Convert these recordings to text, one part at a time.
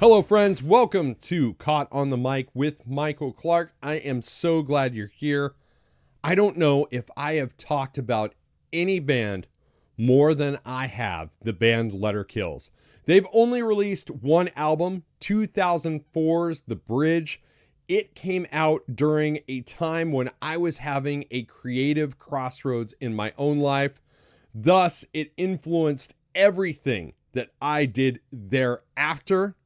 Hello, friends. Welcome to Caught on the Mic with Michael Clark. I am so glad you're here. I don't know if I have talked about any band more than I have the band Letter Kills. They've only released one album, 2004's The Bridge. It came out during a time when I was having a creative crossroads in my own life. Thus, it influenced everything that I did thereafter.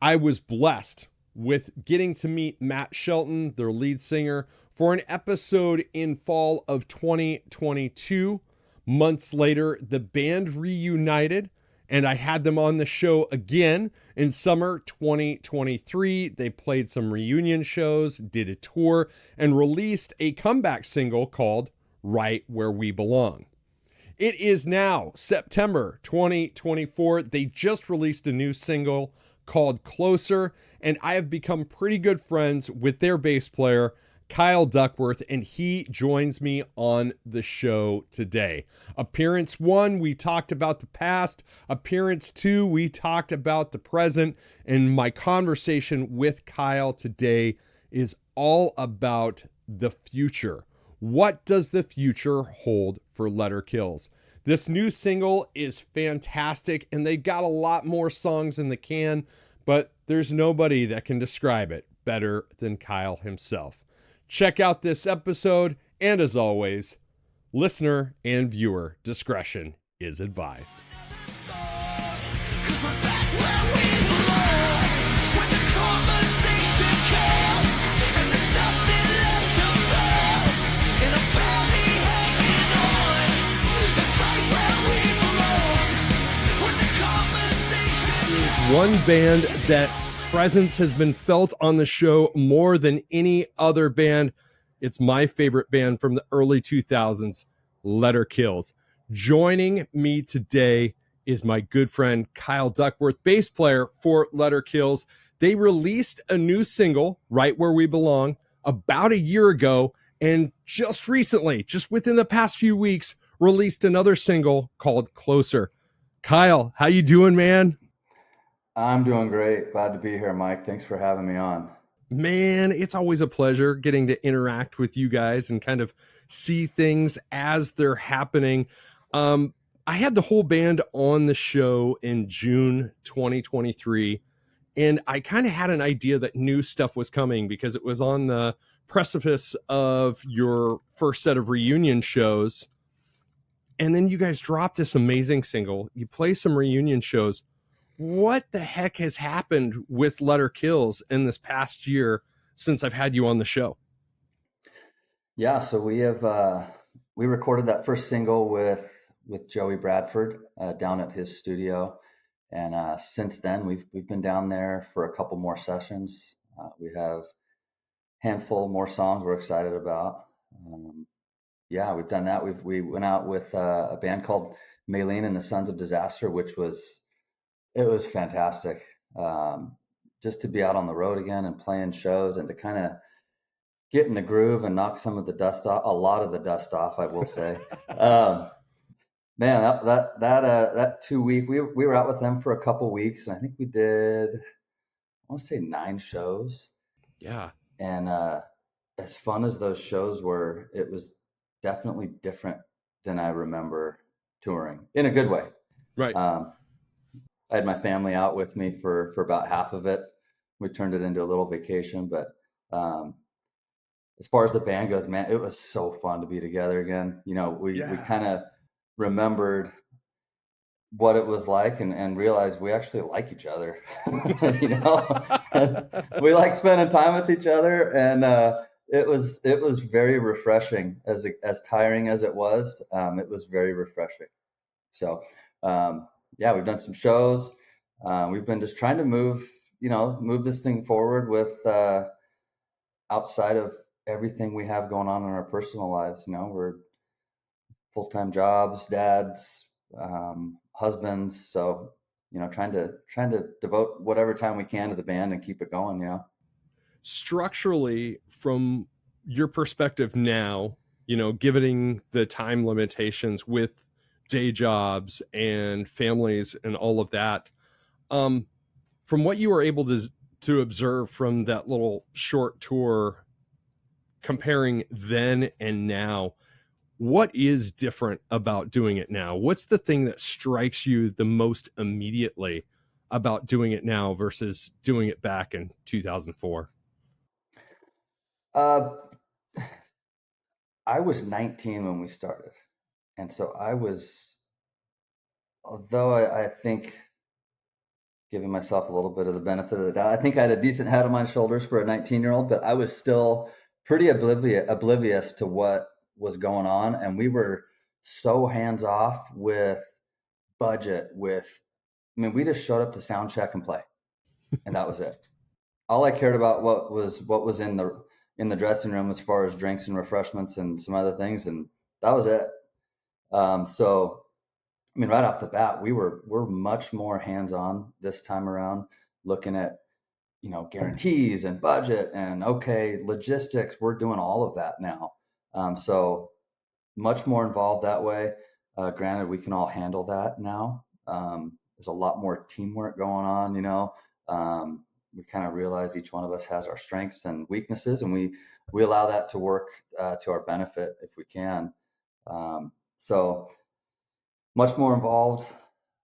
I was blessed with getting to meet Matt Shelton, their lead singer, for an episode in fall of 2022. Months later, the band reunited, and I had them on the show again in summer 2023. They played some reunion shows, did a tour, and released a comeback single called Right Where We Belong. It is now September 2024. They just released a new single called Closer, and I have become pretty good friends with their bass player, Kyle Duckworth, and he joins me on the show today. Appearance 1, we talked about the past. Appearance 2, we talked about the present, and my conversation with Kyle today is all about the future. What does the future hold for Letter Kills? This new single is fantastic, and they've got a lot more songs in the can, but there's nobody that can describe it better than Kyle himself. Check out this episode, and as always, listener and viewer discretion is advised. One band that's presence has been felt on the show more than any other band. It's my favorite band from the early 2000s, Letter Kills. Joining me today is my good friend Kyle Duckworth, bass player for Letter Kills. They released a new single, Right Where We Belong, about a year ago, and just recently, just within the past few weeks, released another single called Closer. Kyle, how you doing, man? I'm doing great. Glad to be here, Mike. Thanks for having me on. Man, it's always a pleasure getting to interact with you guys and kind of see things as they're happening. I had the whole band on the show in June 2023, and I kind of had an idea that new stuff was coming because it was on the precipice of your first set of reunion shows. And then you guys dropped this amazing single. You play some reunion shows. What the heck has happened with Letter Kills in this past year since I've had you on the show? Yeah, so we recorded that first single with Joey Bradford down at his studio, and since then we've been down there for a couple more sessions. We have a handful more songs we're excited about. Yeah, we've done that. We went out with a band called Maylene and the Sons of Disaster, which was fantastic. Just to be out on the road again and playing shows and to kind of get in the groove and knock some of the dust off, a lot of the dust off, I will say. Man, that 2 week, we were out with them for a couple weeks, and I think we did, I want to say 9 shows. Yeah. And as fun as those shows were, it was definitely different than I remember touring in a good way. Right. I had my family out with me for about half of it. We turned it into a little vacation, but as far as the band goes, man, it was so fun to be together again. You know, we kind of remembered what it was like and realized we actually like each other. You know, we like spending time with each other, and it was very refreshing. As tiring as it was very refreshing. So yeah, we've done some shows. We've been just trying to move this thing forward with outside of everything we have going on in our personal lives. You know, we're full-time jobs, dads, husbands. So, you know, trying to devote whatever time we can to the band and keep it going, you know. Structurally, from your perspective now, you know, given the time limitations with day jobs and families and all of that, from what you were able to observe from that little short tour, comparing then and now, what is different about doing it now? What's the thing that strikes you the most immediately about doing it now versus doing it back in 2004? Uh, I was 19 when we started. And so although I think giving myself a little bit of the benefit of the doubt, I think I had a decent head on my shoulders for a 19-year-old, but I was still pretty oblivious to what was going on. And we were so hands off with budget, we just showed up to sound check and play, and that was it. All I cared about what was in the dressing room as far as drinks and refreshments and some other things, and that was it. So right off the bat, we're much more hands-on this time around, looking at guarantees and budget and okay, logistics. We're doing all of that now. So much more involved that way. Granted, we can all handle that now. There's a lot more teamwork going on. We kind of realize each one of us has our strengths and weaknesses, and we allow that to work to our benefit if we can. So much more involved.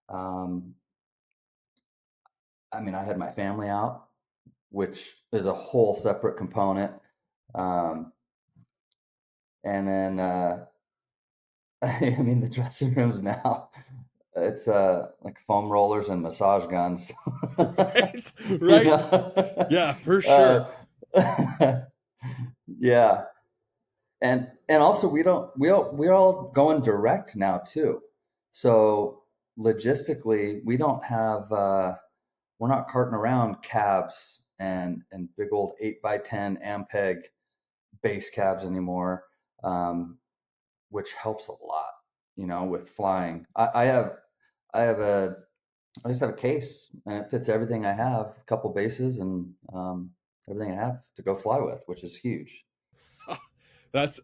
I had my family out, which is a whole separate component. And then, the dressing rooms now, it's like foam rollers and massage guns. Right, right. Yeah, for sure. Yeah. And also we're all going direct now too. So logistically, we don't have we're not carting around cabs and big old 8x10 Ampeg bass cabs anymore, which helps a lot, with flying. I just have a case and it fits everything I have, a couple bases and everything I have to go fly with, which is huge. That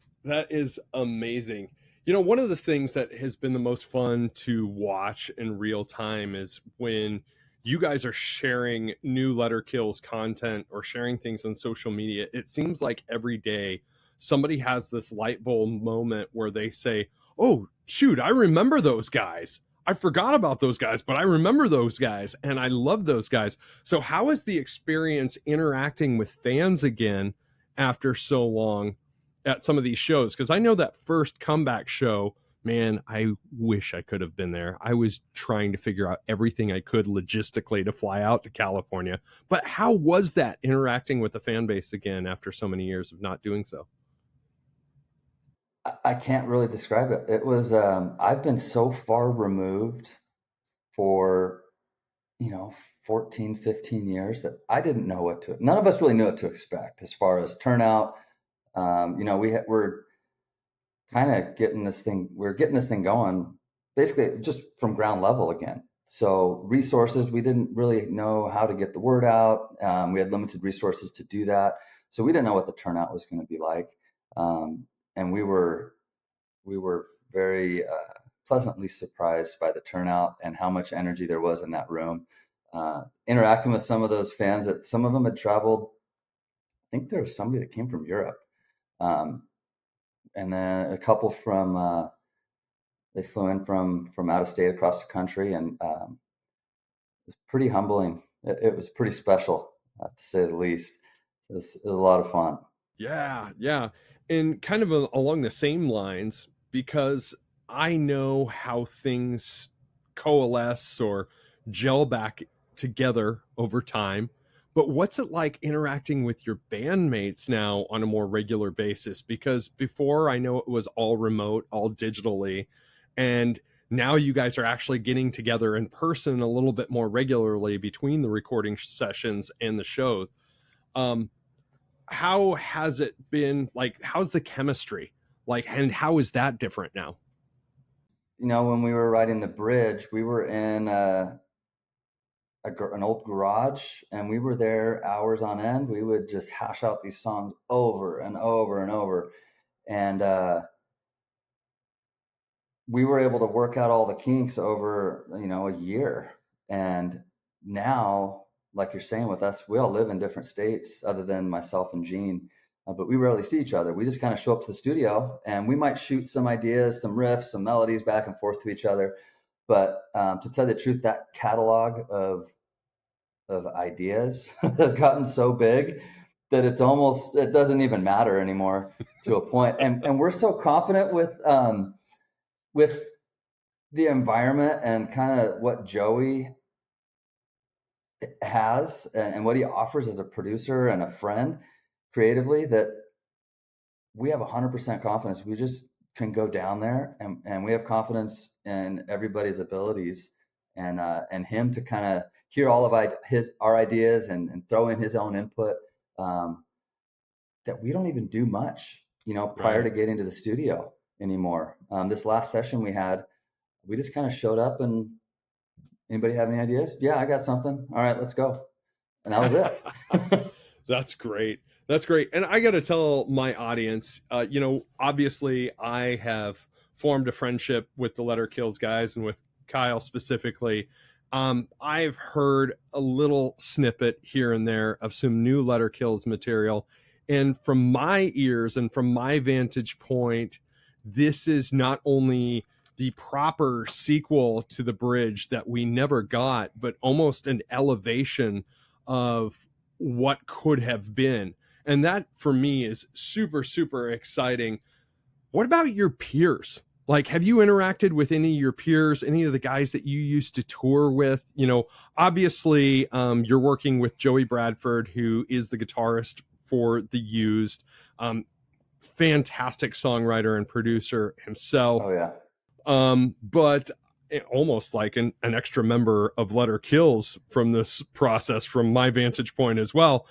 is amazing. One of the things that has been the most fun to watch in real time is when you guys are sharing new Letter Kills content or sharing things on social media. It seems like every day somebody has this light bulb moment where they say, "Oh, shoot, I remember those guys. I forgot about those guys, but I remember those guys and I love those guys." So how is the experience interacting with fans again after so long at some of these shows? Because I know that first comeback show, man, I wish I could have been there. I was trying to figure out everything I could logistically to fly out to California. But how was that interacting with the fan base again after so many years of not doing so? I can't really describe it. It was I've been so far removed for 14, 15 years that I didn't know none of us really knew what to expect as far as turnout. We're kind of we're getting this thing going basically just from ground level again. So resources, we didn't really know how to get the word out. We had limited resources to do that. So we didn't know what the turnout was going to be like. And we were very pleasantly surprised by the turnout and how much energy there was in that room. Interacting with some of those fans, that some of them had traveled. I think there was somebody that came from Europe, and then a couple from they flew in from out of state across the country, and it was pretty humbling. It was pretty special, to say the least. It was a lot of fun. Yeah, yeah. And kind of along the same lines, because I know how things coalesce or gel back together over time. But what's it like interacting with your bandmates now on a more regular basis? Because before I know it was all remote, all digitally, and now you guys are actually getting together in person a little bit more regularly between the recording sessions and the show. Um, how has it been? Like, how's the chemistry like, and how is that different now? When we were riding the bridge, we were in an old garage, and we were there hours on end. We would just hash out these songs over and over and over, and we were able to work out all the kinks over a year. And now like you're saying with us, we all live in different states other than myself and Gene, but we rarely see each other. We just kind of show up to the studio and we might shoot some ideas, some riffs, some melodies back and forth to each other. But to tell you the truth, that catalog of ideas has gotten so big that it doesn't even matter anymore to a point. And we're so confident with the environment and kind of what Joey has and what he offers as a producer and a friend creatively, that we have 100% confidence. We just can go down there and we have confidence in everybody's abilities and him to kind of hear all of our ideas and throw in his own input, that we don't even do much, prior to getting to the studio anymore. This last session we had, we just kind of showed up and anybody have any ideas? Yeah, I got something. All right, let's go. And that was it. That's great. That's great. And I got to tell my audience, obviously I have formed a friendship with the Letter Kills guys and with Kyle specifically. I've heard a little snippet here and there of some new Letter Kills material. And from my ears and from my vantage point, this is not only the proper sequel to The Bridge that we never got, but almost an elevation of what could have been. And that for me is super, super exciting. What about your peers? Like, have you interacted with any of your peers, any of the guys that you used to tour with? Obviously, you're working with Joey Bradford, who is the guitarist for The Used. Fantastic songwriter and producer himself. Oh, yeah. But almost like an extra member of Letter Kills from this process, from my vantage point as well.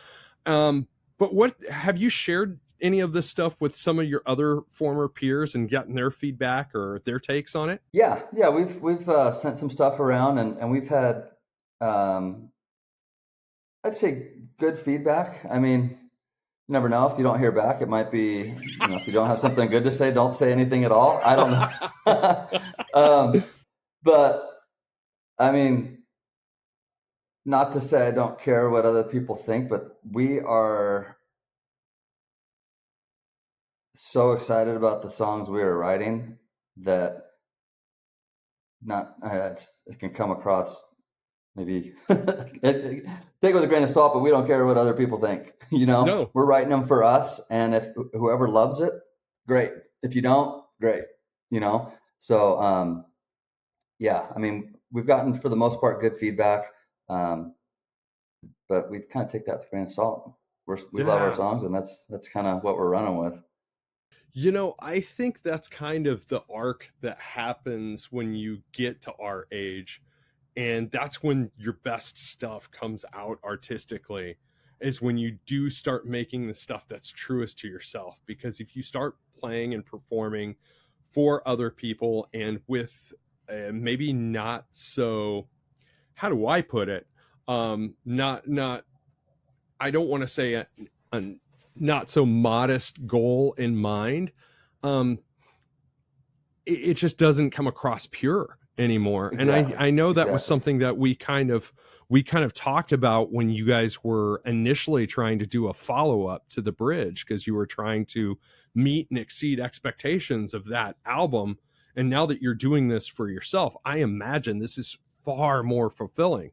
But what have you shared any of this stuff with some of your other former peers and gotten their feedback or their takes on it? Yeah. We've sent some stuff around and we've had, I'd say, good feedback. I mean, you never know. If you don't hear back, it might be, if you don't have something good to say, don't say anything at all. I don't know. But I mean, not to say I don't care what other people think, but we are so excited about the songs we are writing that it can come across maybe take it with a grain of salt, but we don't care what other people think. No. We're writing them for us, and if whoever loves it, great. If you don't, great. So yeah, I mean, we've gotten for the most part good feedback, but we kind of take that with a grain of salt. We love our songs, and that's kind of what we're running with. I think that's kind of the arc that happens when you get to our age. And that's when your best stuff comes out artistically, is when you do start making the stuff that's truest to yourself. Because if you start playing and performing for other people and with maybe not so, how do I put it? Not, I don't want to say a not so modest goal in mind. It just doesn't come across pure anymore. Exactly. And I know that was something that we kind of talked about when you guys were initially trying to do a follow-up to The Bridge, because you were trying to meet and exceed expectations of that album. And now that you're doing this for yourself, I imagine this is far more fulfilling.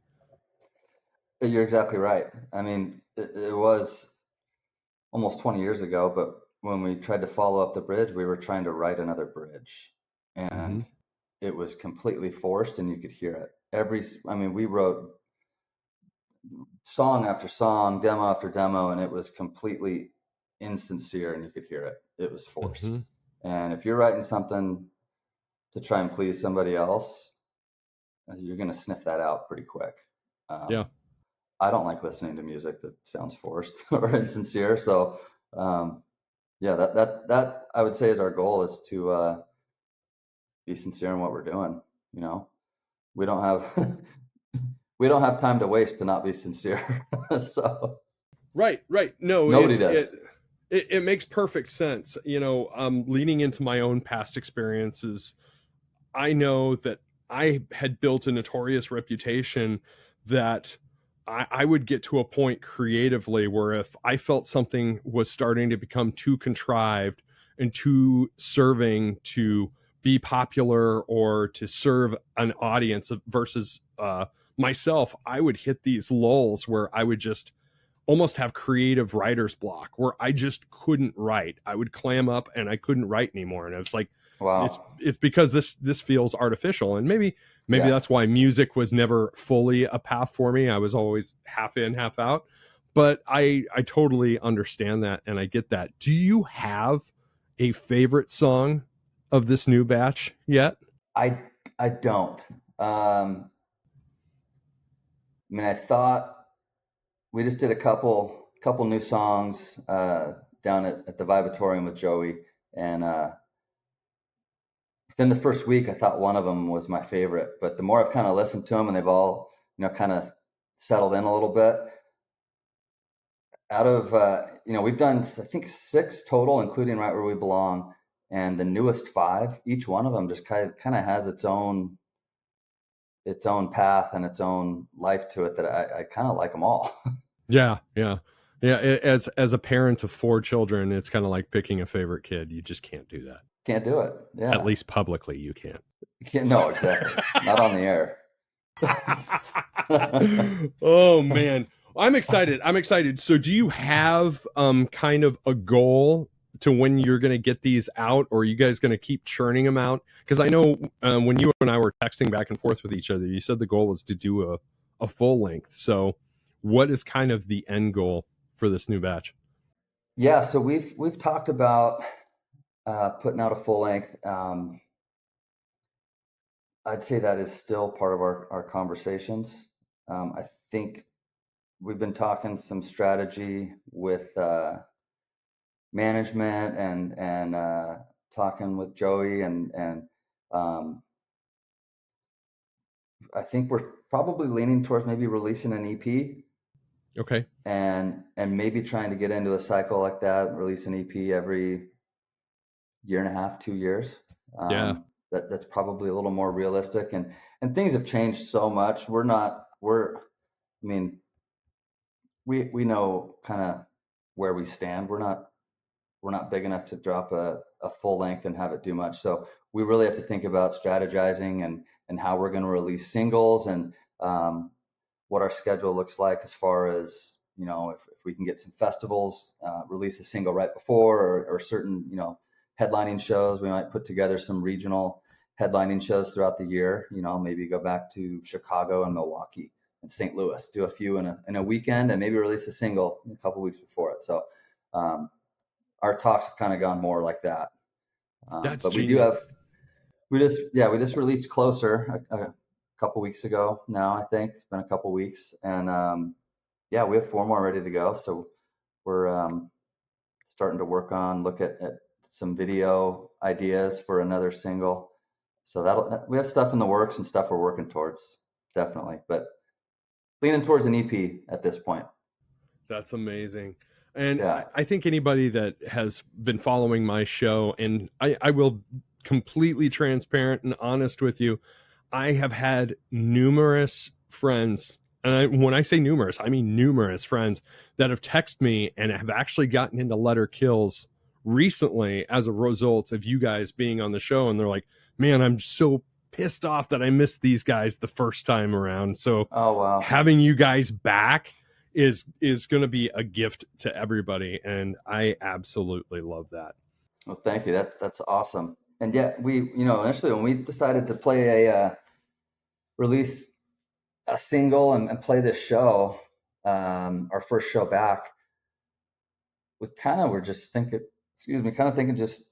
You're exactly right. I mean, it was almost 20 years ago, but when we tried to follow up The Bridge, we were trying to write another bridge, and it was completely forced, and you could hear it. We wrote song after song, demo after demo, and it was completely insincere, and you could hear it. It was forced. And if you're writing something to try and please somebody else, you're going to sniff that out pretty quick. Yeah. I don't like listening to music that sounds forced or insincere. So, yeah, that I would say is our goal, is to be sincere in what we're doing. We don't have we don't have time to waste to not be sincere. So right. No, nobody does. It makes perfect sense. Leaning into my own past experiences, I know that I had built a notorious reputation that I would get to a point creatively where if I felt something was starting to become too contrived and too serving to be popular or to serve an audience versus myself, I would hit these lulls where I would just almost have creative writer's block where I just couldn't write. I would clam up and I couldn't write anymore. And it was like, Wow. it's because this feels artificial. And maybe Yeah. that's why music was never fully a path for me. I was always half in, half out. But I totally understand that and I get that. Do you have a favorite song of this new batch yet? I don't. I mean, I thought we just did a couple new songs down at the Vibatorium with Joey, and within the first week, I thought one of them was my favorite. But the more I've kind of listened to them, and they've all kind of settled in a little bit. Out of we've done, I think, 6 total, including Right Where We Belong, and the newest 5. Each one of them just kind of has its own path and its own life to it that I kind of like them all. Yeah. As a parent of 4 children, it's kind of like picking a favorite kid. You just can't do that. Can't do it. Yeah. At least publicly, you can't. You can't. No, exactly. Not on the air. Oh man, I'm excited. So do you have kind of a goal to when you're going to get these out, or are you guys going to keep churning them out? Because I know when you and I were texting back and forth with each other, you said the goal was to do a full length. So what is kind of the end goal for this new batch? Yeah, so we've talked about putting out a full length. I'd say that is still part of our conversations. I think we've been talking some strategy with management and talking with Joey and I think we're probably leaning towards maybe releasing an EP. Okay. And maybe trying to get into a cycle like that, release an EP every year and a half, 2 years. Yeah. That's probably a little more realistic, and things have changed so much. I mean, we know kind of where we stand. We're not big enough to drop a full length and have it do much. So we really have to think about strategizing and how we're going to release singles and what our schedule looks like as far as, if we can get some festivals, release a single right before, or certain, headlining shows. We might put together some regional headlining shows throughout the year, maybe go back to Chicago and Milwaukee and St. Louis, do a few in a weekend, and maybe release a single a couple weeks before it. So our talks have kind of gone more like that. That's but genius. we just released Closer a couple weeks ago now. I think it's been a couple weeks, and we have 4 more ready to go. So we're starting to look at some video ideas for another single. So we have stuff in the works and stuff we're working towards, definitely, but leaning towards an EP at this point. That's amazing. And yeah. I think anybody that has been following my show, and I will completely transparent and honest with you, I have had numerous friends, and when I say numerous, I mean numerous friends that have texted me and have actually gotten into letter kills recently as a result of you guys being on the show. And they're like, man, I'm so pissed off that I missed these guys the first time around. So having you guys back is going to be a gift to everybody. And I absolutely love that. Well, thank you. That's awesome. And yet we, initially when we decided to release a single and play this show, our first show back, we kind of were just thinking, just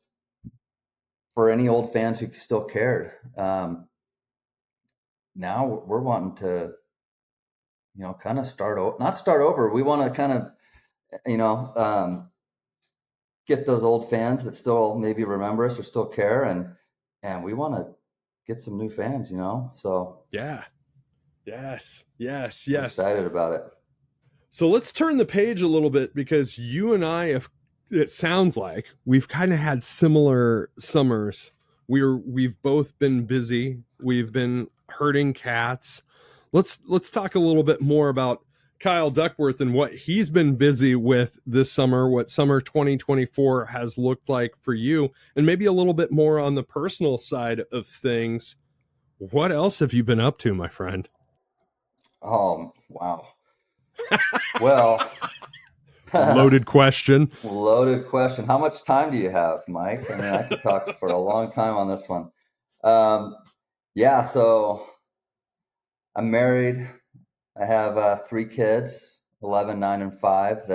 for any old fans who still cared. Now we're wanting to, kind of not start over. We want to kind of, get those old fans that still maybe remember us or still care. And we want to get some new fans, so. Yeah. Yes. I'm excited about it. So let's turn the page a little bit, because you and I it sounds like we've kind of had similar summers. We've both been busy. We've been herding cats. Let's talk a little bit more about Kyle Duckworth and what he's been busy with this summer, what summer 2024 has looked like for you, and maybe a little bit more on the personal side of things. What else have you been up to, my friend? Oh, wow. Well, Loaded question. loaded question. How much time do you have, Mike? I mean, I could talk for a long time on this one. Yeah, so I'm married. I have 3 kids, 11, 9, and 5,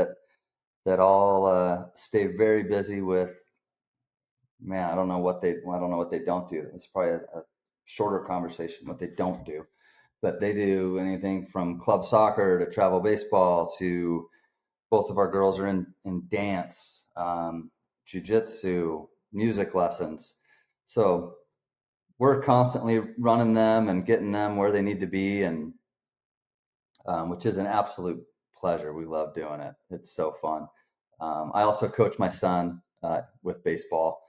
that all stay very busy with, man, I don't know what they don't do. It's probably a shorter conversation what they don't do. But they do anything from club soccer to travel baseball to both of our girls are in dance, jujitsu, music lessons. So we're constantly running them and getting them where they need to be, and which is an absolute pleasure. We love doing it. It's so fun. I also coach my son with baseball.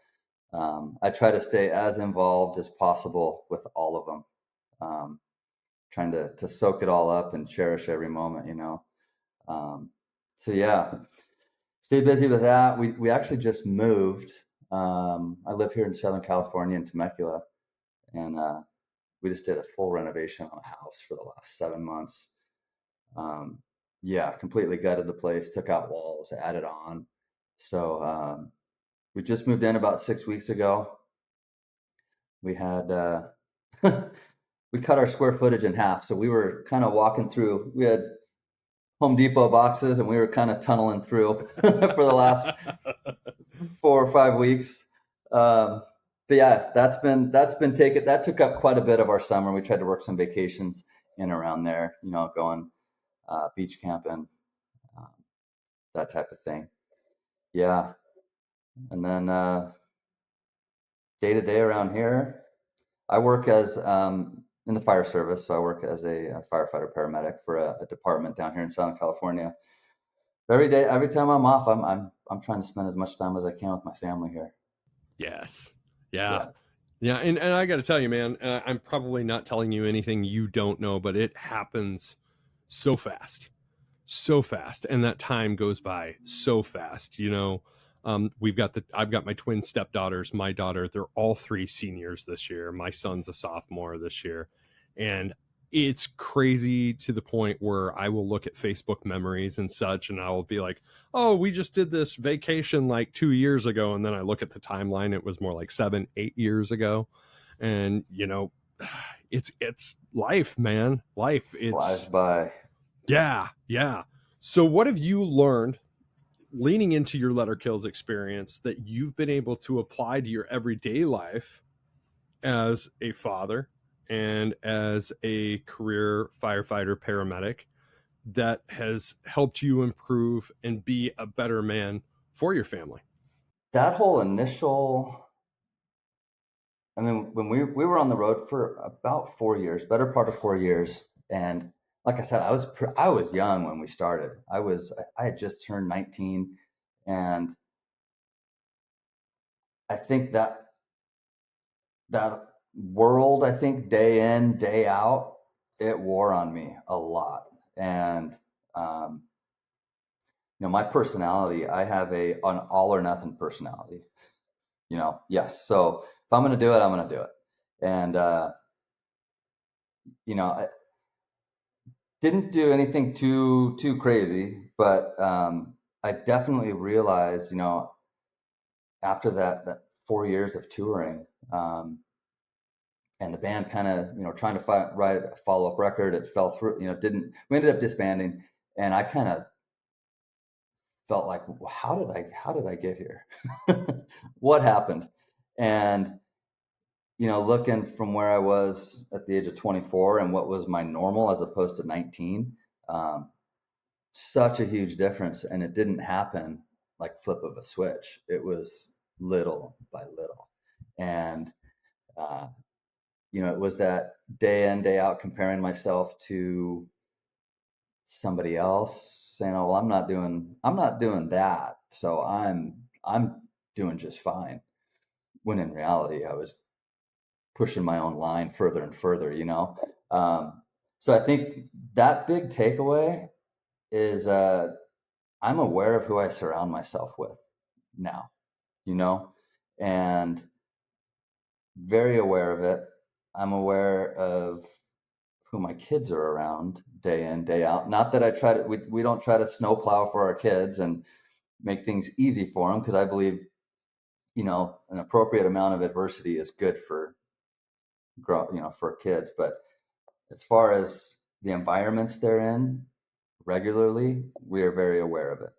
I try to stay as involved as possible with all of them, trying to soak it all up and cherish every moment, you know. So yeah, stay busy with that. We actually just moved. I live here in Southern California in Temecula, and we just did a full renovation on a house for the last 7 months. Yeah, completely gutted the place, took out walls, added on. So we just moved in about 6 weeks ago. We had we cut our square footage in half, so we were kind of walking through. We had Home Depot boxes, and we were kind of tunneling through for the last 4 or 5 weeks. But yeah, that's been taken. That took up quite a bit of our summer. We tried to work some vacations in around there, you know, going beach camping, um, that type of thing. Yeah, and then day to day around here, I work as in the fire service, so I work as a firefighter paramedic for a department down here in Southern California. Every time I'm off, I'm trying to spend as much time as I can with my family here. Yes. Yeah. Yeah. Yeah. And I got to tell you, man, I'm probably not telling you anything you don't know, but it happens so fast, so fast. And that time goes by so fast. You know, I've got my twin stepdaughters, my daughter, they're all three seniors this year. My son's a sophomore this year. And it's crazy to the point where I will look at Facebook memories and such, and I will be like, oh, we just did this vacation like 2 years ago. And then I look at the timeline, it was more like 7, 8 years ago. And, you know, it's life, man. Life. Flies It's, by. yeah, yeah. So what have you learned leaning into your letter kills experience that you've been able to apply to your everyday life as a father and as a career firefighter paramedic that has helped you improve and be a better man for your family? That whole initial, I mean, when we were on the road for about 4 years, better part of 4 years, and like I said, I was young when we started. I had just turned 19, and I think that world, I think day in, day out, it wore on me a lot. And um, you know, my personality, I have an all or nothing personality. You know, yes. So if I'm going to do it, I'm going to do it. And you know, I didn't do anything too crazy, but I definitely realized, you know, after that 4 years of touring, and the band kind of, you know, trying to write a follow-up record, it fell through, you know, didn't, we ended up disbanding, and I kind of felt like, how did I get here? What happened? And you know, looking from where I was at the age of 24 and what was my normal as opposed to 19, um, such a huge difference. And it didn't happen like flip of a switch. It was little by little. And, uh, you know, it was that day in, day out comparing myself to somebody else saying, oh, well, I'm not doing that. So I'm doing just fine. When in reality, I was pushing my own line further and further, you know? So I think that big takeaway is I'm aware of who I surround myself with now, and very aware of it. I'm aware of who my kids are around day in, day out. Not that I try to, we don't try to snowplow for our kids and make things easy for them, because I believe, an appropriate amount of adversity is good for for kids. But as far as the environments they're in regularly, we are very aware of it.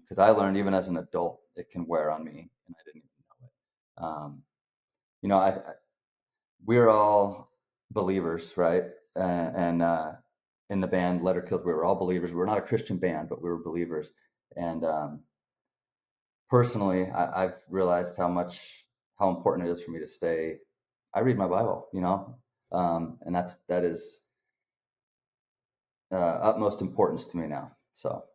Because I learned even as an adult, it can wear on me, and I didn't even know it. We're all believers, right? And in the band Letter Kills, we were all believers. We were not a Christian band, but we were believers. And personally, I've realized how important it is for me to stay. I read my Bible, and that is utmost importance to me now. So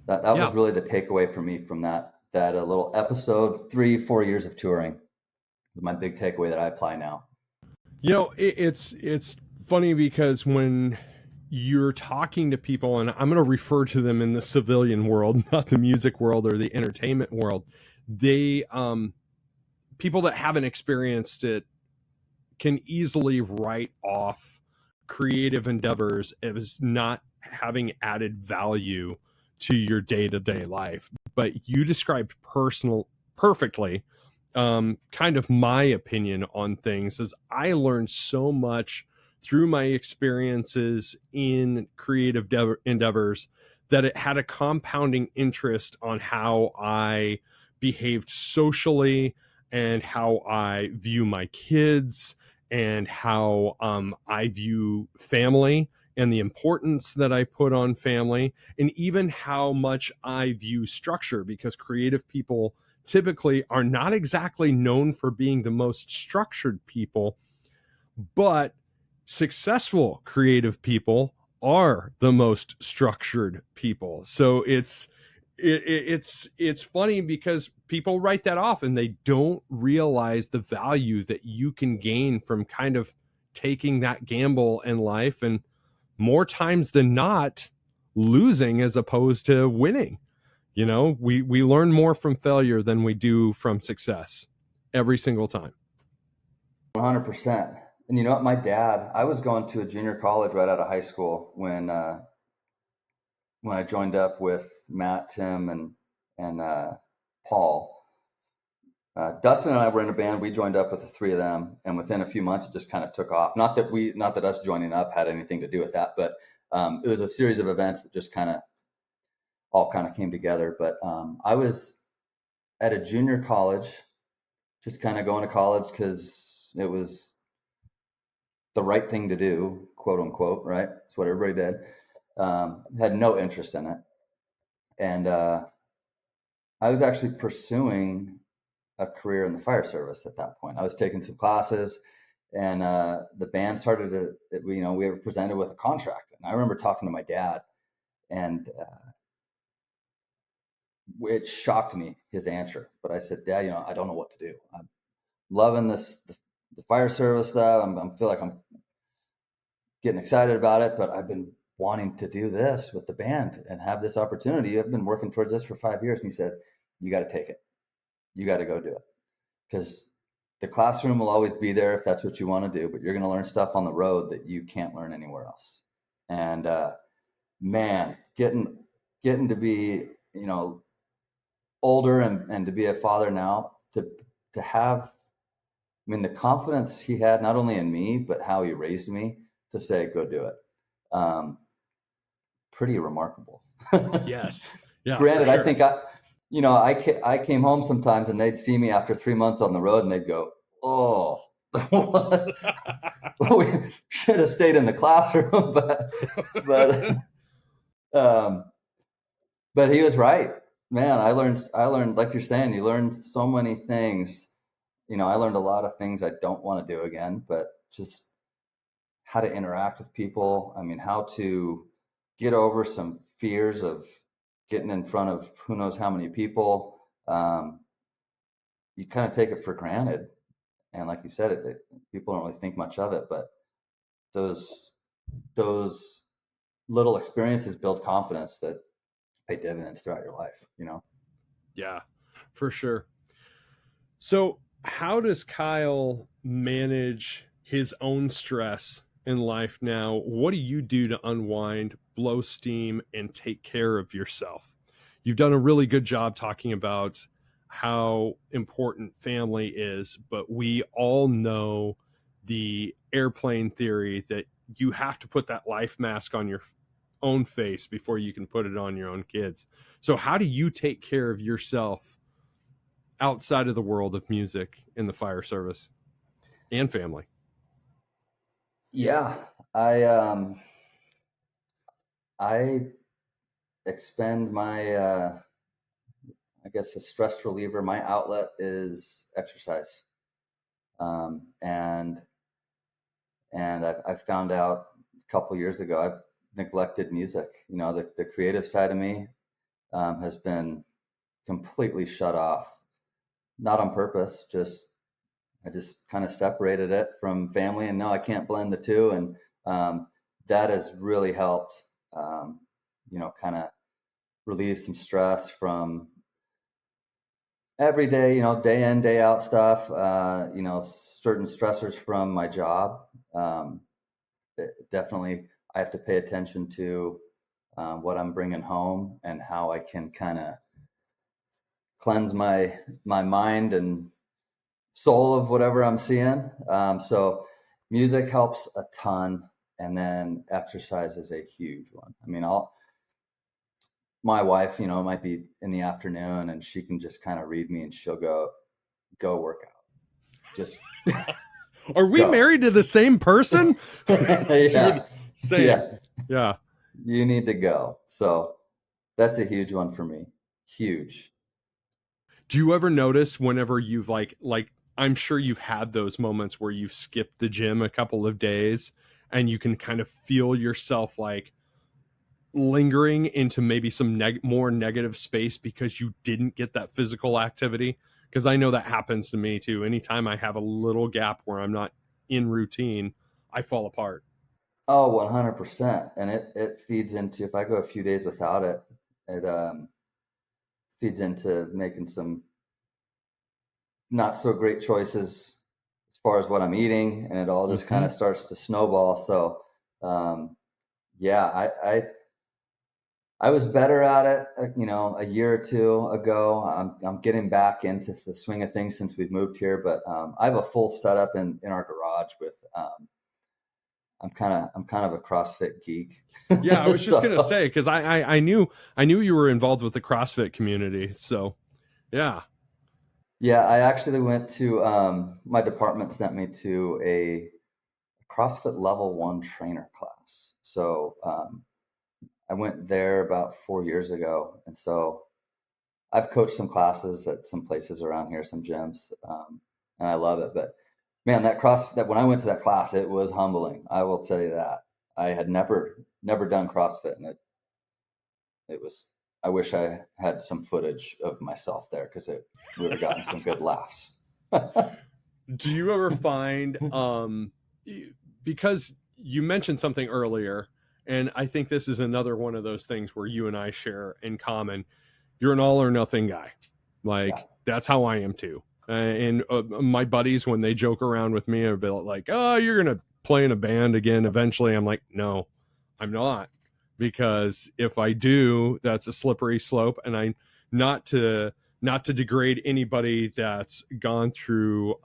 that was Yeah. really the takeaway for me from that a little episode. 3-4 years of touring was my big takeaway that I apply now. It's funny because when you're talking to people, and I'm going to refer to them in the civilian world, not the music world or the entertainment world, they people that haven't experienced it can easily write off creative endeavors as not having added value to your day-to-day life. But you described perfectly kind of my opinion on things. Is I learned so much through my experiences in creative endeavors that it had a compounding interest on how I behaved socially and how I view my kids and how I view family and the importance that I put on family, and even how much I view structure, because creative people typically are not exactly known for being the most structured people, but successful creative people are the most structured people. So it's funny because people write that off and they don't realize the value that you can gain from kind of taking that gamble in life, and more times than not losing as opposed to winning. We learn more from failure than we do from success every single time. 100%. And you know what? My dad, I was going to a junior college right out of high school when I joined up with Matt, Tim, and Paul. Dustin and I were in a band. We joined up with the three of them, and within a few months, it just kind of took off. Not that us joining up had anything to do with that, but it was a series of events that just all came together. But I was at a junior college, just kind of going to college because it was the right thing to do, quote unquote, right? That's what everybody did. Had no interest in it. And I was actually pursuing a career in the fire service at that point. I was taking some classes, and the band started to, we were presented with a contract. And I remember talking to my dad, and it shocked me, his answer. But I said, Dad, I don't know what to do. I'm loving the fire service stuff. I feel like I'm getting excited about it, but I've been wanting to do this with the band and have this opportunity. I've been working towards this for 5 years. And he said, you got to take it. You got to go do it, because the classroom will always be there if that's what you want to do, but you're going to learn stuff on the road that you can't learn anywhere else. And man, getting to be, older and to be a father now, to have, the confidence he had not only in me, but how he raised me to say, go do it. Pretty remarkable. Yes. Yeah. Granted, for sure. I think I came home sometimes and they'd see me after 3 months on the road and they'd go, oh, we should have stayed in the classroom, but he was right, man. I learned, like you're saying, you learn so many things. I learned a lot of things I don't want to do again, but just how to interact with people. How to get over some fears of getting in front of who knows how many people. You kind of take it for granted. And like you said, people don't really think much of it, but those little experiences build confidence that pay dividends throughout your life, you know? Yeah, for sure. So, how does Kyle manage his own stress in life now? What do you do to unwind, blow steam, and take care of yourself? You've done a really good job talking about how important family is, but we all know the airplane theory that you have to put that life mask on your own face before you can put it on your own kids. So, how do you take care of yourself outside of the world of music in the fire service and family? Yeah, I expend my I guess a stress reliever. My outlet is exercise, and I've found out a couple years ago I've neglected music. You know, the creative side of me has been completely shut off, not on purpose. Just I just kind of separated it from family, and no, I can't blend the two, and that has really helped. You know, kind of relieve some stress from every day, you know, day in, day out stuff, you know, certain stressors from my job. Um, Definitely, I have to pay attention to what I'm bringing home and how I can kind of cleanse my mind and soul of whatever I'm seeing. So music helps a ton, and then exercise is a huge one. I mean, my wife, you know, might be in the afternoon and she can just kind of read me and she'll go work out. Just Are we go. married to the same person? Yeah. Dude, same. Yeah. Yeah. You need to go. So that's a huge one for me. Huge. Do you ever notice whenever you've like I'm sure you've had those moments where you've skipped the gym a couple of days and you can kind of feel yourself like lingering into maybe some more negative space because you didn't get that physical activity? Because I know that happens to me too. Anytime I have a little gap where I'm not in routine, I fall apart. Oh, 100%. And it feeds into, if I go a few days without it, it feeds into making some not so great choices as far as what I'm eating, and it all just kind Mm-hmm. of starts to snowball. So, um, yeah, I was better at it, you know, a year or two ago. I'm getting back into the swing of things since we've moved here, but I have a full setup in our garage with. I'm kind of a CrossFit geek. Yeah, I was just gonna So say because I knew you were involved with the CrossFit community. So yeah. yeah, I actually went to my department sent me to a CrossFit level 1 trainer class. So I went there about 4 years ago, and so I've coached some classes at some places around here, some gyms, and I love it. But man, that when I went to that class, it was humbling. I will tell you that. I had never done CrossFit, and it was. I wish I had some footage of myself there because it we would have gotten some good laughs. Do you ever find because you mentioned something earlier, and I think this is another one of those things where you and I share in common. You're an all or nothing guy. Yeah. Like that's how I am too. And my buddies, when they joke around with me, are like, "Oh, you're gonna play in a band again eventually." I'm like, "No, I'm not," because if I do, that's a slippery slope, and I not to not to degrade anybody that's gone through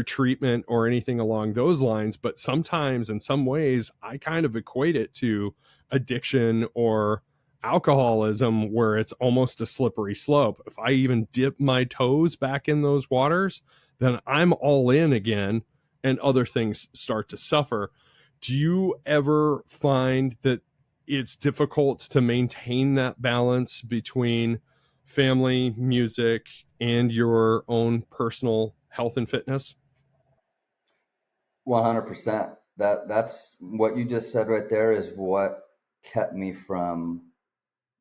treatment or anything along those lines, but sometimes in some ways I kind of equate it to addiction or alcoholism where it's almost a slippery slope. If I even dip my toes back in those waters, then I'm all in again and other things start to suffer. Do you ever find that it's difficult to maintain that balance between family, music, and your own personal health and fitness? 100%. That's what you just said right there is what kept me from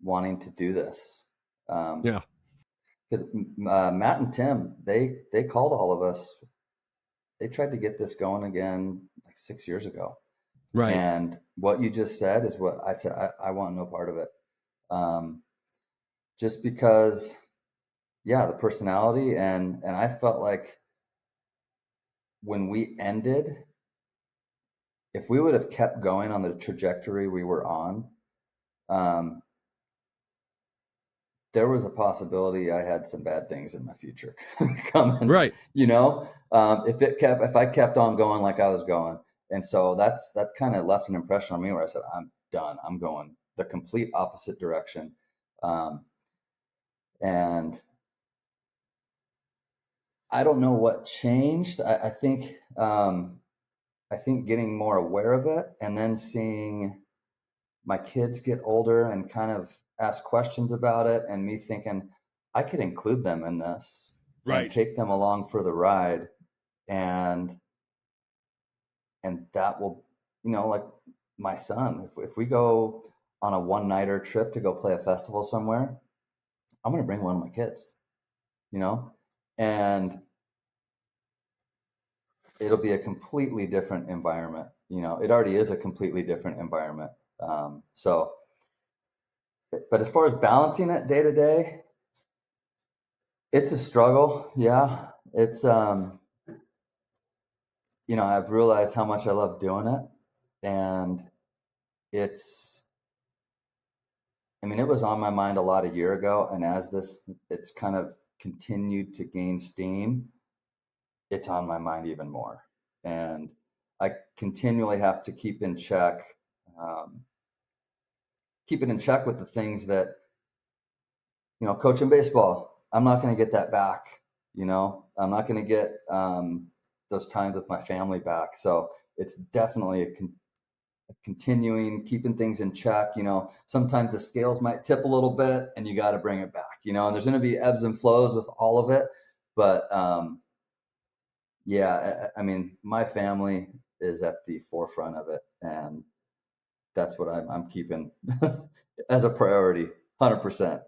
wanting to do this. Um, Yeah. because Matt and Tim, they called all of us. They tried to get this going again like 6 years ago, Right. And what you just said is what I said. I want no part of it. Um, just because, yeah, the personality, and I felt like when we ended, if we would have kept going on the trajectory we were on, um, there was a possibility I had some bad things in my future coming, Right. if I kept on going like I was going. And so that kind of left an impression on me where I said, I'm done. I'm going the complete opposite direction. Um, and I don't know what changed. I think getting more aware of it and then seeing my kids get older and kind of ask questions about it, and me thinking I could include them in this and Right. take them along for the ride, and that will, like my son, if we go on a one-nighter trip to go play a festival somewhere, I'm going to bring one of my kids, you know and it'll be a completely different environment. It already is a completely different environment. So, but as far as balancing it day to day, it's a struggle. Yeah. It's, I've realized how much I love doing it. And it's, it was on my mind a lot a year ago. And as it's kind of continued to gain steam, it's on my mind even more. And I continually have to um, keep it in check with the things that, coaching baseball, I'm not going to get that back. I'm not going to get those times with my family back. So it's definitely a continuing, keeping things in check. Sometimes the scales might tip a little bit and you got to bring it back, and there's going to be ebbs and flows with all of it. But yeah, my family is at the forefront of it. And that's what I'm keeping as a priority, 100%.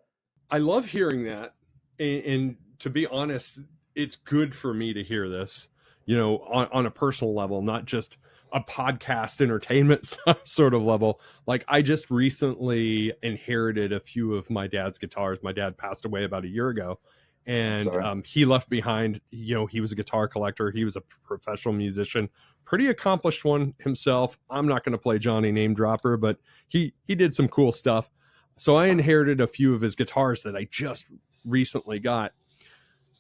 I love hearing that. And to be honest, it's good for me to hear this, on a personal level, not just a podcast entertainment sort of level. Like, I just recently inherited a few of my dad's guitars. My dad passed away about a year ago, I'm and sorry. he left behind, he was a guitar collector. He was a professional musician, pretty accomplished one himself. I'm not going to play Johnny Name Dropper, but he did some cool stuff. So I inherited a few of his guitars that I just recently got,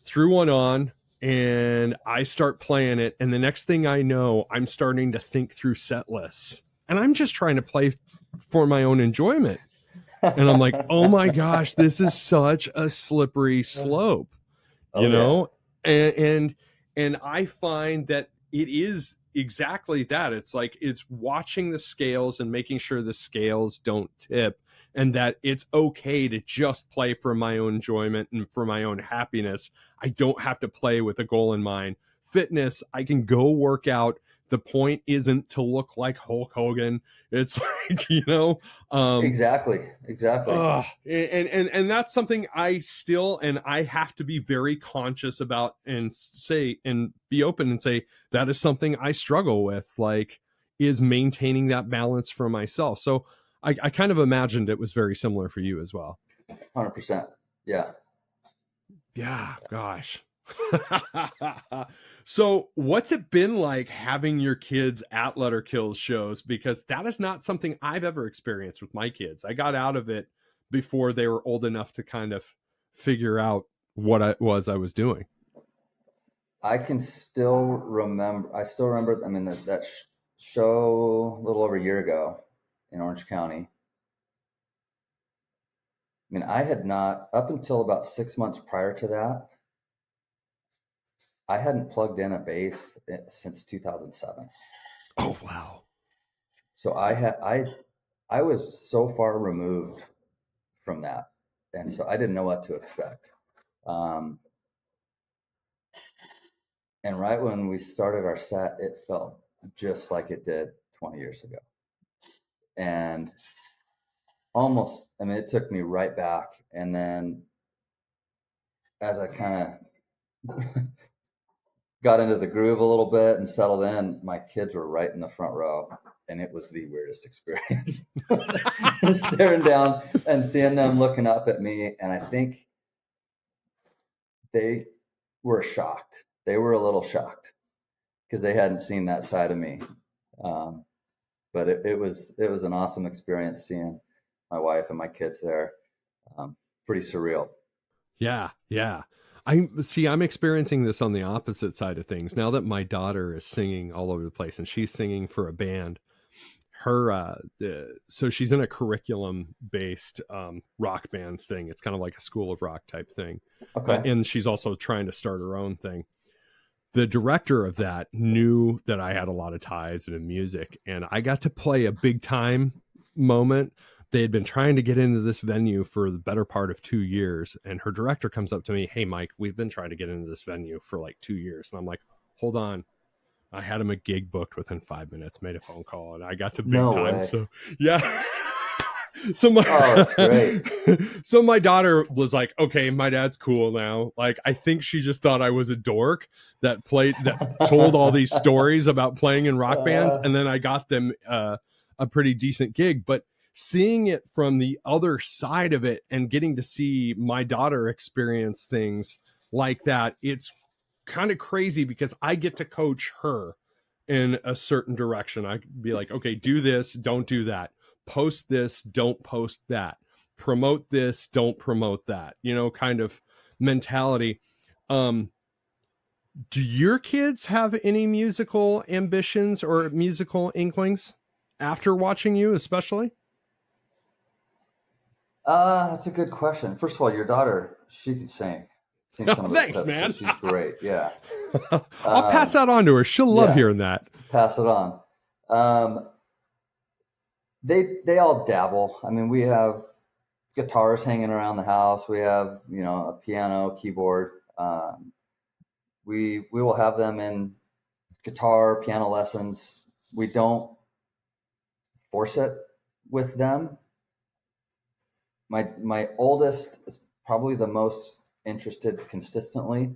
threw one on, and I start playing it. And the next thing I know, I'm starting to think through set lists, and I'm just trying to play for my own enjoyment. And I'm like, oh my gosh, this is such a slippery slope, you Oh yeah. know? And I find that it is exactly that. It's like, it's watching the scales and making sure the scales don't tip, and that it's okay to just play for my own enjoyment and for my own happiness. I don't have to play with a goal in mind. Fitness, I can go work out. The point isn't to look like Hulk Hogan. It's like, Exactly. and that's something I still, and I have to be very conscious about, and say, and be open and say, that is something I struggle with, like, is maintaining that balance for myself. So I kind of imagined it was very similar for you as well. 100%. Yeah. Yeah, gosh. So what's it been like having your kids at Letter Kills shows? Because that is not something I've ever experienced with my kids. I got out of it before they were old enough to kind of figure out what I was doing. I still remember, that show a little over a year ago in Orange County. I had not, up until about 6 months prior to that, I hadn't plugged in a bass since 2007. Oh wow. So I was so far removed from that. And so I didn't know what to expect. Um, and right when we started our set, it felt just like it did 20 years ago. And it took me right back. And then as I kind of got into the groove a little bit and settled in, my kids were right in the front row, and it was the weirdest experience. Staring down and seeing them looking up at me, and I think they were shocked. They were a little shocked because they hadn't seen that side of me. Um, but it was an awesome experience seeing my wife and my kids there. Pretty surreal. Yeah, yeah. I'm experiencing this on the opposite side of things. Now that my daughter is singing all over the place and she's singing for a band, so she's in a curriculum based rock band thing. It's kind of like a school of rock type thing. Okay. And she's also trying to start her own thing. The director of that knew that I had a lot of ties in music, and I got to play a big time moment. They had been trying to get into this venue for the better part of 2 years, and her director comes up to me, "Hey Mike, we've been trying to get into this venue for like 2 years." And I'm like, "Hold on." I had him a gig booked within 5 minutes, made a phone call, and I got to big No time. way. So yeah. So my that's great. So my daughter was like, "Okay, my dad's cool now." Like, I think she just thought I was a dork that told all these stories about playing in rock bands, and then I got them a pretty decent gig. But seeing it from the other side of it and getting to see my daughter experience things like that, it's kind of crazy because I get to coach her in a certain direction. I could be like, "Okay, do this, don't do that. Post this, don't post that. Promote this, don't promote that." Kind of mentality. Um, do your kids have any musical ambitions or musical inklings after watching you, especially? That's a good question. First of all, your daughter, she can sing. Sing Oh, some of those thanks, clips, so man. she's great. Yeah. I'll pass that on to her. She'll love hearing that. Pass it on. Um, they all dabble. I mean, we have guitars hanging around the house. We have a piano, keyboard. We will have them in guitar, piano lessons. We don't force it with them. My oldest is probably the most interested consistently,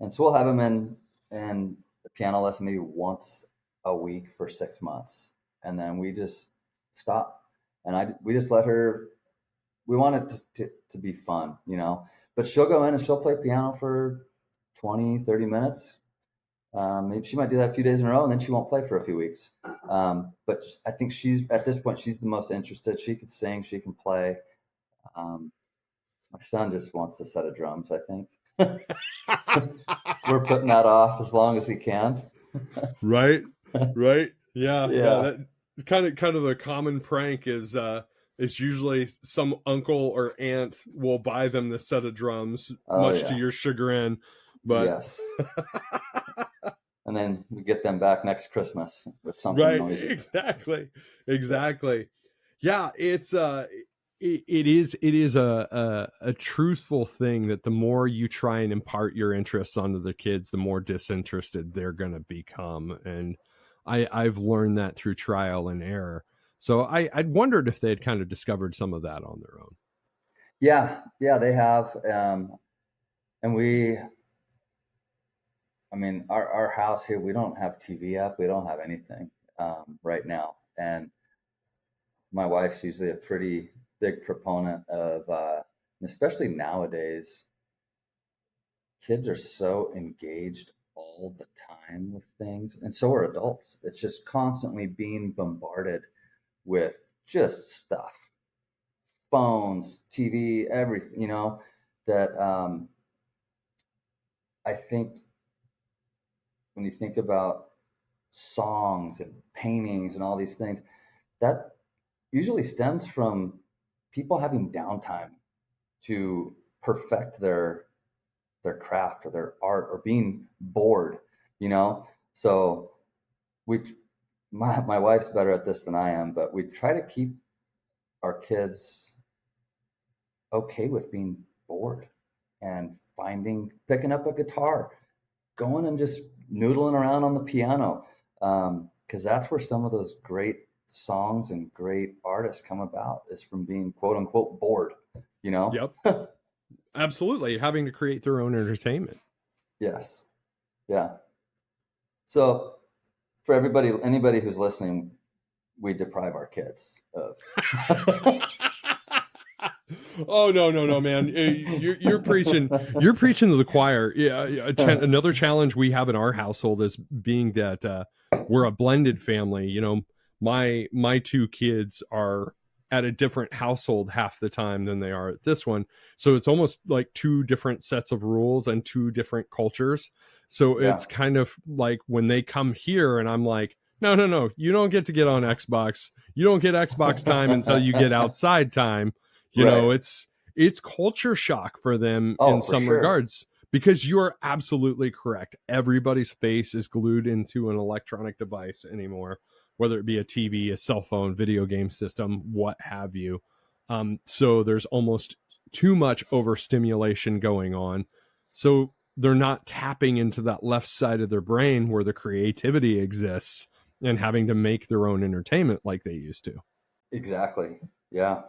and so we'll have him in the piano lesson maybe once a week for 6 months, and then we just stop. And we just let her. We want it to be fun, but she'll go in and she'll play piano for 20, 30 minutes. Maybe she might do that a few days in a row, and then she won't play for a few weeks. But I think at this point, she's the most interested. She can sing, she can play. My son just wants a set of drums, I think. We're putting that off as long as we can. Right. Yeah. Yeah. That kind of a common prank is usually some uncle or aunt will buy them the set of drums, much to your chagrin. But yes. And then we get them back next Christmas with something noisy. Exactly. Yeah, it is a truthful thing that the more you try and impart your interests onto the kids, the more disinterested they're going to become. And I've learned that through trial and error. So I'd wondered if they had kind of discovered some of that on their own. Yeah, they have. And our house here, we don't have TV up. We don't have anything right now. And my wife's usually a pretty big proponent of, especially nowadays, kids are so engaged all the time with things, and so are adults. It's just constantly being bombarded with just stuff, phones, TV, everything, that I think when you think about songs and paintings and all these things, that usually stems from people having downtime to perfect their craft or their art, or being bored, So my wife's better at this than I am, but we try to keep our kids okay with being bored and picking up a guitar, going and just noodling around on the piano, because that's where some of those great songs and great artists come about, is from being quote unquote bored. Yep. Absolutely. Having to create their own entertainment. Yes. Yeah. So for anybody who's listening, we deprive our kids of. Oh no, man! You're preaching to the choir. Yeah, another challenge we have in our household is being that we're a blended family. You know, my two kids are at a different household half the time than they are at this one, so it's almost like two different sets of rules and two different cultures. So Yeah. it's kind of like when they come here, and I'm like, no, you don't get on Xbox. You don't get Xbox time until you get outside time. You Right. know, it's culture shock for them Oh, in for some sure. regards, because you're absolutely correct. Everybody's face is glued into an electronic device anymore, whether it be a TV, a cell phone, video game system, what have you. So there's almost too much overstimulation going on. So they're not tapping into that left side of their brain where the creativity exists and having to make their own entertainment like they used to. Exactly. Yeah.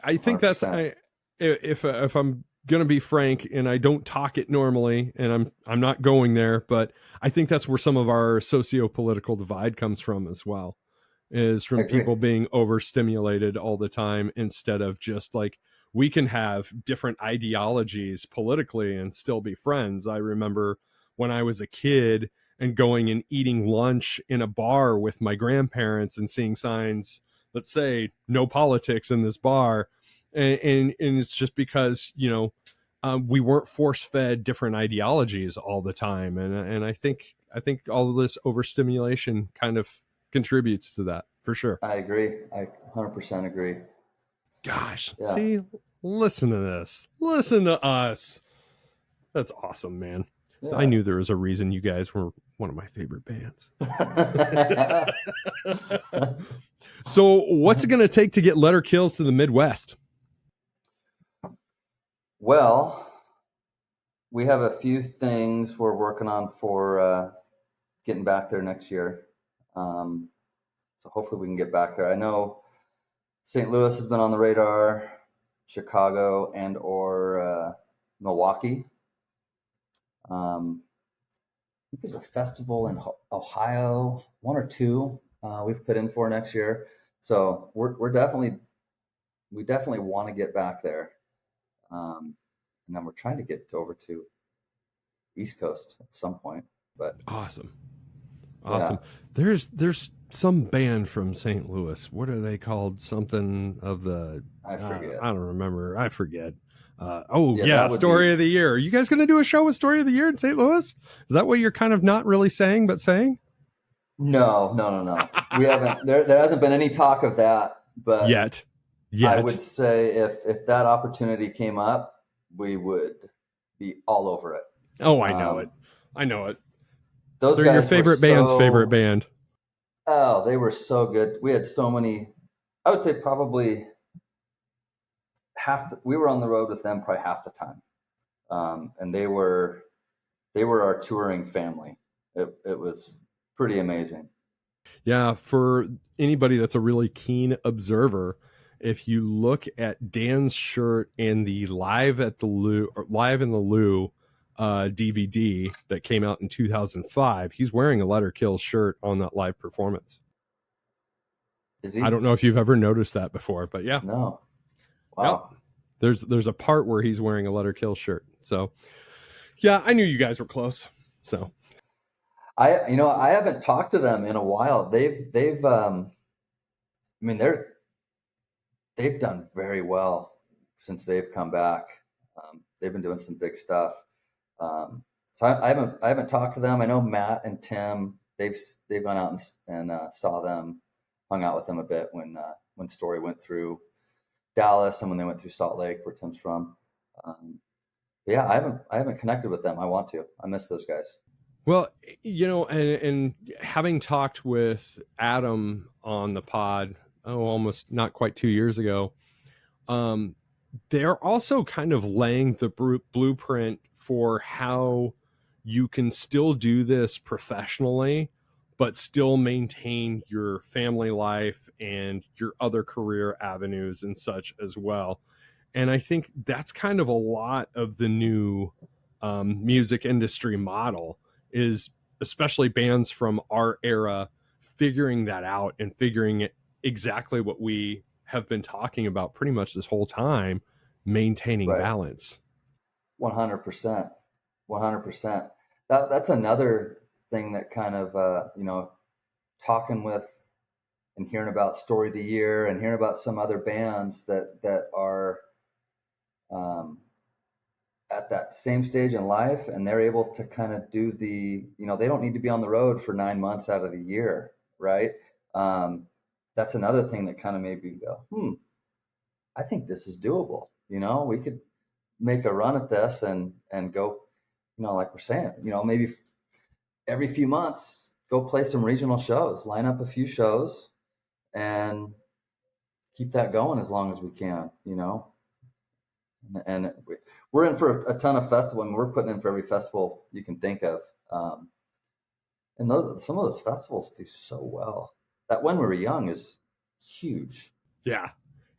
I think that's 100%. if I'm gonna be frank, and I don't talk it normally, and I'm not going there, but I think that's where some of our socio-political divide comes from as well, is I from agree. people being overstimulated all the time instead of just like, we can have different ideologies politically and still be friends. I remember when I was a kid and going and eating lunch in a bar with my grandparents and seeing signs that say no politics in this bar, and it's just because, you know, we weren't force fed different ideologies all the time, and I think all of this overstimulation kind of contributes to that for sure. I agree. I 100% agree. Gosh, Yeah. see, listen to this, listen to us. That's awesome, man. I Yeah. knew there was a reason you guys were one of my favorite bands. So what's it going to take to get Letter Kills to the Midwest? Well, we have a few things we're working on for getting back there next year. So hopefully we can get back there. I know St. Louis has been on the radar, Chicago and or Milwaukee. I think there's a festival in Ohio, one or two we've put in for next year. So we definitely want to get back there. And then we're trying to get over to East Coast at some point. But Awesome. yeah, There's some band from St. Louis. What are they called? Something of the I forget. I don't remember. I forget. Oh Yeah, yeah, that would be Story of the Year. Are you guys going to do a show with Story of the Year in St. Louis? Is that what you're kind of not really saying, but saying? no. We haven't. There hasn't been any talk of that. But Yet. I would say if that opportunity came up, we would be all over it. Oh, I know it. I know it. Those They're your guys were favorite band's favorite so. band. Oh, they were so good. We had so many. I would say probably we were on the road with them probably half the time, and they were our touring family. It was pretty amazing. Yeah, for anybody that's a really keen observer, if you look at Dan's shirt and the Live at the Lou, or Live in the Lou DVD that came out in 2005, he's wearing a Letter Kill shirt on that live performance. Is I he? don't know if you've ever noticed that before, but yeah. No. Yep. Wow. There's a part where he's wearing a Letter Kill shirt. So yeah, I knew you guys were close. So I haven't talked to them in a while. I mean they've done very well since they've come back. They've been doing some big stuff. So I haven't talked to them. I know Matt and Tim. They've gone out and saw them, hung out with them a bit when Story went through Dallas and when they went through Salt Lake, where Tim's from. Yeah, I haven't connected with them. I want to. I miss those guys. well, you know, and having talked with Adam on the pod, almost not quite 2 years ago, um, they're also kind of laying the blueprint for how you can still do this professionally, but still maintain your family life and your other career avenues and such as well. And I think that's kind of a lot of the new music industry model, is especially bands from our era, figuring that out and figuring it exactly what we have been talking about pretty much this whole time, maintaining Right. balance. 100%. 100%. That's another thing that kind of, talking with and hearing about Story of the Year and hearing about some other bands that are at that same stage in life, and they're able to kind of do they don't need to be on the road for 9 months out of the year, right? That's another thing that kind of made me go, I think this is doable. We could make a run at this and go, like we're saying, maybe every few months go play some regional shows, line up a few shows, and keep that going as long as we can, and we're in for a ton of festivals, and we're putting in for every festival you can think of. And some of those festivals do so well. That When We Were Young is huge. Yeah.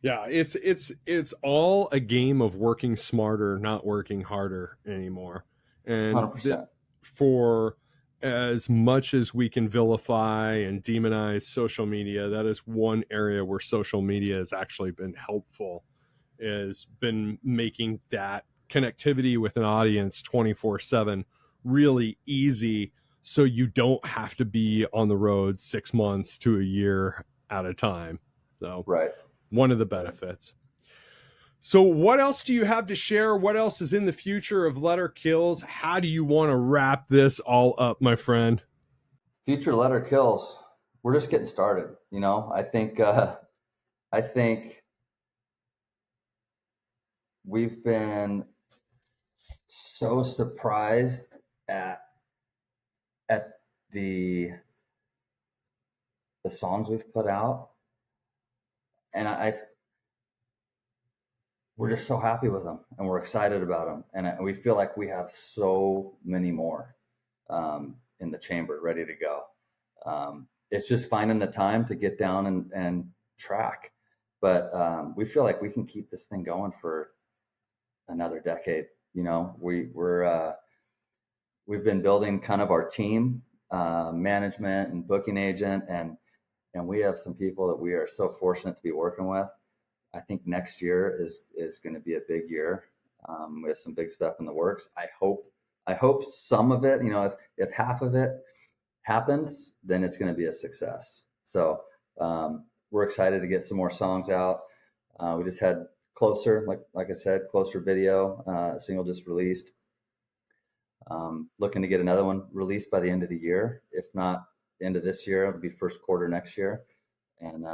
It's all a game of working smarter, not working harder anymore. And 100%. for as much as we can vilify and demonize social media, that is one area where social media has actually been helpful, has been making that connectivity with an audience 24/7 really easy, so you don't have to be on the road 6 months to a year at a time. So Right. one of the benefits. So what else do you have to share? What else is in the future of Letter Kills? How do you want to wrap this all up, my friend? Future Letter Kills. We're just getting started. I think we've been so surprised at the songs we've put out, and we're just so happy with them, and we're excited about them, and we feel like we have so many more in the chamber ready to go. It's just finding the time to get down and track, but we feel like we can keep this thing going for another decade. We've been building kind of our team, management and booking agent, and we have some people that we are so fortunate to be working with. I think next year is going to be a big year. We have some big stuff in the works. I hope some of it, if half of it happens, then it's going to be a success. So we're excited to get some more songs out. We just had Closer, like I said, Closer video, single just released. Looking to get another one released by the end of the year. If not the end of this year, it'll be first quarter next year. And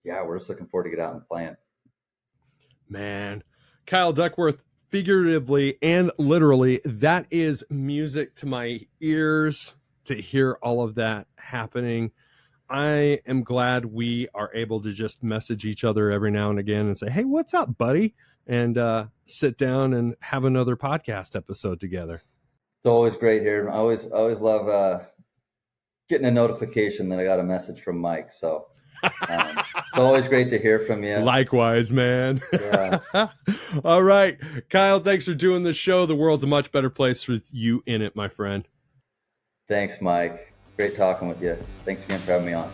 we're just looking forward to get out and playing. Man, Kyle Duckworth, figuratively and literally, that is music to my ears to hear all of that happening. I am glad we are able to just message each other every now and again and say, hey, what's up, buddy? And sit down and have another podcast episode together. It's always great here. I always love getting a notification that I got a message from Mike. So it's always great to hear from you. Likewise, man. Yeah. All right. Kyle, thanks for doing the show. The world's a much better place with you in it, my friend. Thanks, Mike. Great talking with you. Thanks again for having me on.